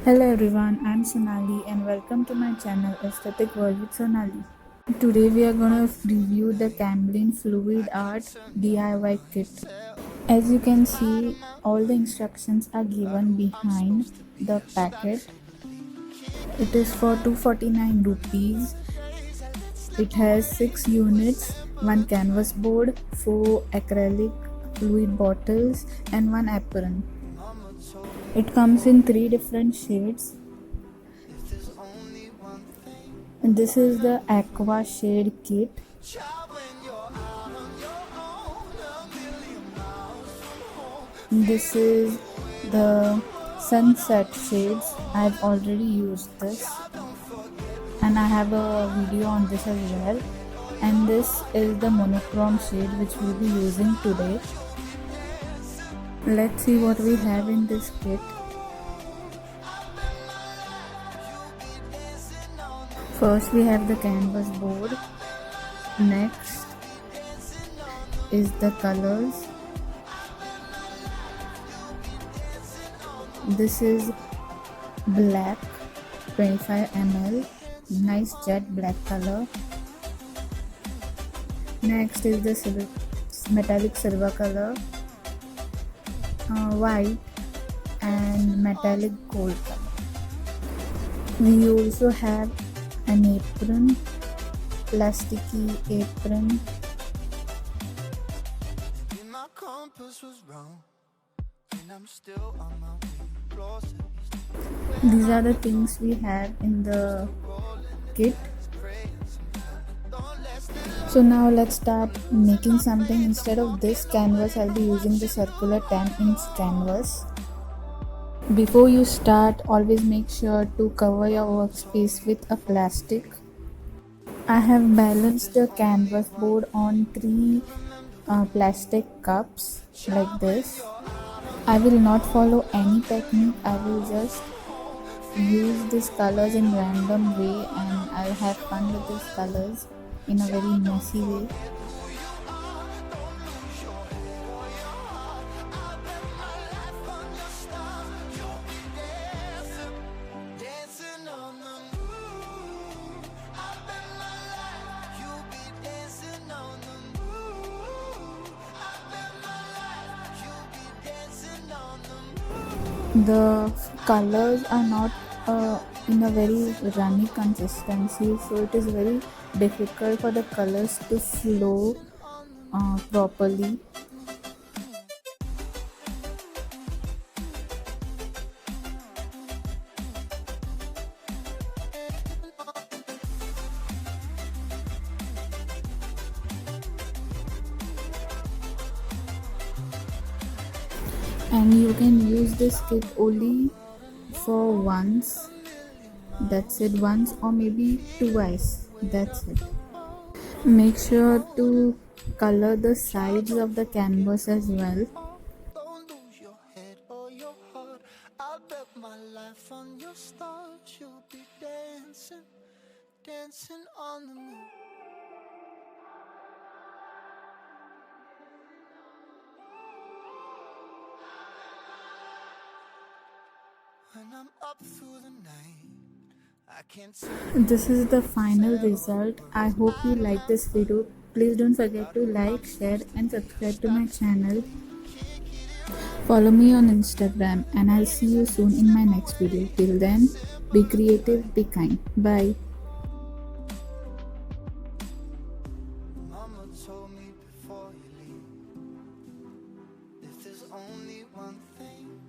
Hello everyone, I'm Sonali and welcome to my channel Aesthetic World with Sonali. Today we are gonna review the Camel Fluid Art DIY kit. As you can see, all the instructions are given behind the packet. It is for 249 rupees. It has 6 units, 1 canvas board, 4 acrylic fluid bottles and 1 apron. It comes in 3 different shades. And this is the aqua shade kit. This is the sunset shades. I've already used this and I have a video on this as well. And this is the monochrome shade which we'll be using today. Let's see what we have in this kit. First we have the canvas board. Next is the colors. This is black 25 ml, nice jet black color. Next is the metallic silver color, white and metallic gold color. We also have an apron, plasticky apron. My compass was wrong, and I'm still on my way. These are the things we have in the kit. So now let's start making something. Instead of this canvas, I'll be using the circular 10-inch canvas. Before you start, always make sure to cover your workspace with a plastic. I have balanced the canvas board on 3 plastic cups like this. I will not follow any technique. I will just use these colors in random way and I'll have fun with these colors in a very messy way. The colors are not in a very runny consistency, so it is very difficult for the colors to flow properly. And you can use this kit only for once. That's it, once or maybe twice. That's it. Make sure to color the sides of the canvas as well. Don't lose your head or your heart. I'll bet my life on your stars. You'll be dancing, dancing on the moon. When I'm up through the night, I can't see. This is the final result. I hope you like this video. Please don't forget to like, share and subscribe to my channel. Follow me on Instagram and I'll see you soon in my next video. Till then, be creative, be kind. Bye. Mama told me before you leave, if there's only one thing